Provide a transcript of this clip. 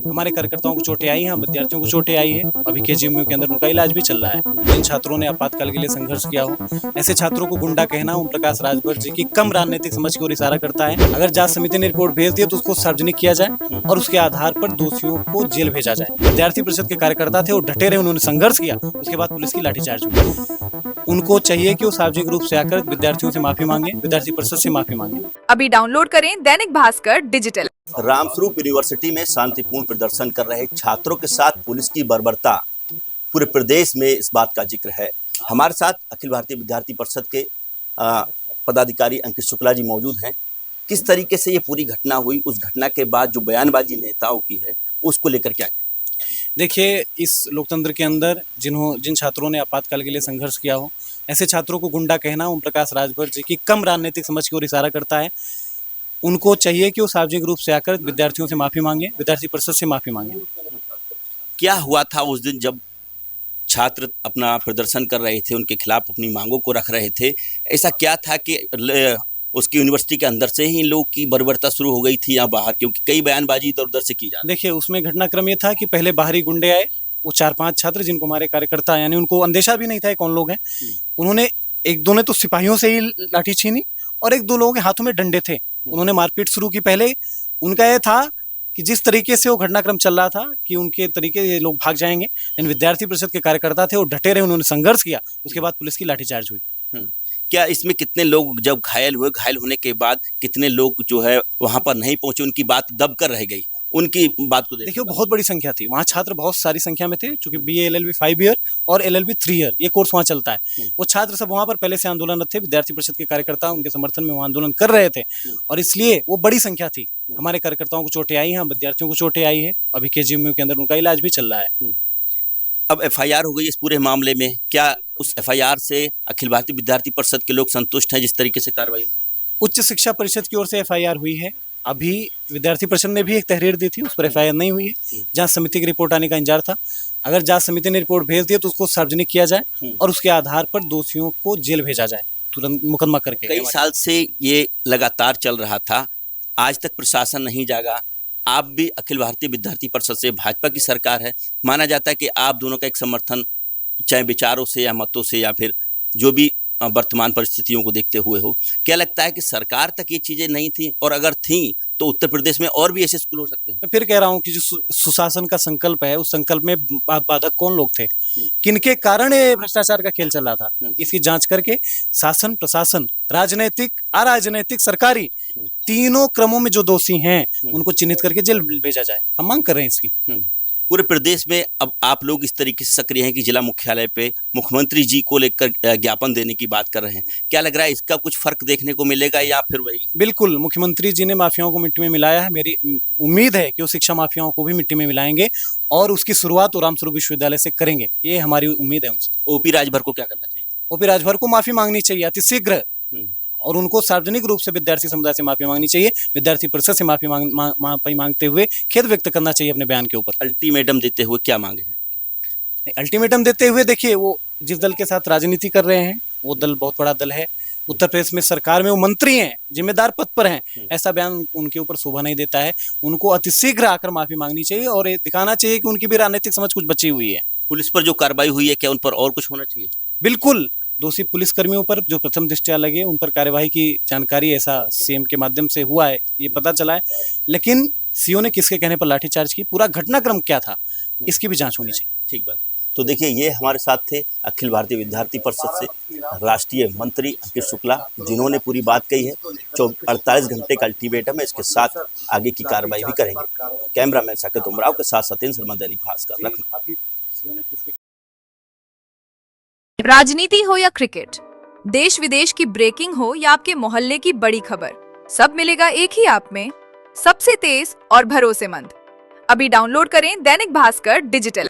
हमारे कार्यकर्ताओं को चोटें आई हैं, विद्यार्थियों को चोटें आई है। अभी केजीएमयू के अंदर उनका इलाज भी चल रहा है। जिन छात्रों ने आपातकाल के लिए संघर्ष किया हो, ऐसे छात्रों को गुंडा कहना ओम प्रकाश राजभर जी की कम राजनीतिक समझ की ओर इशारा करता है। अगर जांच समिति ने रिपोर्ट भेज दी तो उसको सार्वजनिक किया जाए और उसके आधार पर दोषियों को जेल भेजा जाए। विद्यार्थी परिषद के कार्यकर्ता थे, वो डटे रहे, उन्होंने संघर्ष किया, उसके बाद पुलिस की लाठीचार्ज हुई। उनको चाहिए कि वो सार्वजनिक रूप से आकर विद्यार्थियों से माफी मांगे, विद्यार्थी परिषद से माफी मांगे। अभी डाउनलोड करें दैनिक भास्कर डिजिटल। रामस्वरूप यूनिवर्सिटी में शांतिपूर्ण प्रदर्शन कर रहे छात्रों के साथ पुलिस की बर्बरता पूरे प्रदेश में इस बात का जिक्र है। हमारे साथ अखिल भारतीय विद्यार्थी परिषद के पदाधिकारी अंकित शुक्ला जी मौजूद हैं। किस तरीके से ये पूरी घटना हुई, उस घटना के बाद जो बयानबाजी नेताओं की है उसको लेकर क्या? देखिए, इस लोकतंत्र के अंदर जिन छात्रों ने आपातकाल के लिए संघर्ष किया हो, ऐसे छात्रों को गुंडा कहना ओम प्रकाश राजभर जी की कम राजनीतिक समझ की ओर इशारा करता है। उनको चाहिए कि वो सार्वजनिक रूप से आकर विद्यार्थियों से माफी मांगे, विद्यार्थी परिषद से माफी मांगे। क्या हुआ था उस दिन जब छात्र अपना प्रदर्शन कर रहे थे, उनके खिलाफ अपनी मांगों को रख रहे थे? ऐसा क्या था कि उसकी यूनिवर्सिटी के अंदर से ही इन लोगों की बर्बरता शुरू हो गई थी या बाहर? क्योंकि कई बयानबाजी इधर उधर से की जाती। देखिए, उसमें घटनाक्रम ये था कि पहले बाहरी गुंडे आए, वो 4-5 छात्र जिनको हमारे कार्यकर्ता, यानी उनको अंदेशा भी नहीं था कौन लोग हैं, उन्होंने एक दो ने तो सिपाहियों से ही लाठी छीनी और एक दो लोगों के हाथों में डंडे थे, उन्होंने मारपीट शुरू की। पहले उनका यह था कि जिस तरीके से वो घटनाक्रम चल रहा था कि उनके तरीके ये लोग भाग जाएंगे, लेकिन विद्यार्थी परिषद के कार्यकर्ता थे, वो डटे रहे, उन्होंने संघर्ष किया, उसके बाद पुलिस की लाठीचार्ज हुई। क्या इसमें कितने लोग जब घायल हुए, घायल होने के बाद कितने लोग जो है वहां पर नहीं पहुंचे, उनकी बात दब कर रह गई? उनकी बात को देखिए, बहुत बड़ी संख्या थी वहाँ, छात्र बहुत सारी संख्या में थे, क्योंकि BA LLB 5 ईयर और LLB 3 ईयर ये कोर्स वहाँ चलता है। वो छात्र सब वहाँ पर पहले से आंदोलनरत थे, विद्यार्थी परिषद के कार्यकर्ता उनके समर्थन में वहाँ आंदोलन कर रहे थे और इसलिए वो बड़ी संख्या थी। हमारे कार्यकर्ताओं को चोटें आई हैं, विद्यार्थियों को चोटें आई है। अभी केजीएमयू के अंदर उनका इलाज भी चल रहा है। अब FIR हो गई इस पूरे मामले में, क्या उस FIR से अखिल भारतीय विद्यार्थी परिषद के लोग संतुष्ट हैं जिस तरीके से कार्रवाई हुई? उच्च शिक्षा परिषद की ओर से FIR हुई है। अभी विद्यार्थी परिषद ने भी एक तहरीर दी थी, उस पर FIR नहीं हुई है। जांच समिति की रिपोर्ट आने का इंतजार था। अगर जांच समिति ने रिपोर्ट भेज दी तो उसको सार्वजनिक किया जाए और उसके आधार पर दोषियों को जेल भेजा जाए, तुरंत मुकदमा करके। कई साल से ये लगातार चल रहा था, आज तक प्रशासन नहीं जागा। आप भी अखिल भारतीय विद्यार्थी परिषद से, भाजपा की सरकार है, माना जाता है कि आप दोनों का एक समर्थन चाहे विचारों से या मतों से या फिर जो भी वर्तमान परिस्थितियों को देखते हुए हो। क्या लगता है कि सरकार तक ये चीज़ें नहीं थी, और अगर थी तो उत्तर प्रदेश में और भी ऐसे स्कूल हो सकते हैं? मैं फिर कह रहा हूँ कि जो सुशासन का संकल्प है, उस संकल्प में बाधक कौन लोग थे, किनके कारण ये भ्रष्टाचार का खेल चल रहा था, इसकी जांच करके शासन, प्रशासन, राजनीतिक, अराजनीतिक, सरकारी, तीनों क्रमों में जो दोषी हैं उनको चिन्हित करके जेल भेजा जाए। हम मांग कर रहे हैं इसकी। पूरे प्रदेश में अब आप लोग इस तरीके से सक्रिय हैं कि जिला मुख्यालय पे मुख्यमंत्री जी को लेकर ज्ञापन देने की बात कर रहे हैं। क्या लग रहा है, इसका कुछ फर्क देखने को मिलेगा या फिर वही? बिल्कुल, मुख्यमंत्री जी ने माफियाओं को मिट्टी में मिलाया है। मेरी उम्मीद है कि वो शिक्षा माफियाओं को भी मिट्टी में मिलाएंगे और उसकी शुरुआत वो रामस्वरूप विश्वविद्यालय से करेंगे, ये हमारी उम्मीद है उनसे। OP राजभर को क्या करना चाहिए? OP राजभर को माफी मांगनी चाहिए अतिशीघ्र, और उनको सार्वजनिक रूप से विद्यार्थी समुदाय से माफी मांगनी चाहिए, विद्यार्थी परिषद से माफी मांगते हुए खेद व्यक्त करना चाहिए अपने बयान के ऊपर। अल्टीमेटम देते हुए क्या मांगे हैं? अल्टीमेटम देते हुए देखिए, वो जिस दल के साथ राजनीति कर रहे हैं वो दल बहुत बड़ा दल है, उत्तर प्रदेश में सरकार में वो मंत्री हैं, जिम्मेदार पद पर हैं, ऐसा बयान उनके ऊपर शोभा नहीं देता है। उनको अतिशीघ्र आकर माफी मांगनी चाहिए और ये दिखाना चाहिए कि उनकी भी राजनीतिक समझ कुछ बची हुई है। पुलिस पर जो कार्रवाई हुई है, क्या उन पर और कुछ होना चाहिए? बिल्कुल, दोषी पुलिसकर्मियों पर जो प्रथम दृष्टया लगे उन पर कार्यवाही की जानकारी ऐसा CM के माध्यम से हुआ है, ये पता चला है, लेकिन CO ने किसके कहने पर लाठीचार्ज की, पूरा घटनाक्रम क्या था, इसकी भी जांच होनी चाहिए। ठीक बात। तो देखिए, ये हमारे साथ थे अखिल भारतीय विद्यार्थी परिषद से राष्ट्रीय मंत्री अंकित शुक्ला, जिन्होंने पूरी बात कही है। 48 घंटे का अल्टीमेटम है, इसके साथ आगे की कार्रवाई भी करेंगे। कैमरामैन साकेत उमराव के साथ सत्येंद्र शर्मा, दैनिक भास्कर, लखनऊ। राजनीति हो या क्रिकेट, देश विदेश की ब्रेकिंग हो या आपके मोहल्ले की बड़ी खबर, सब मिलेगा एक ही ऐप में, सबसे तेज और भरोसेमंद। अभी डाउनलोड करें दैनिक भास्कर डिजिटल।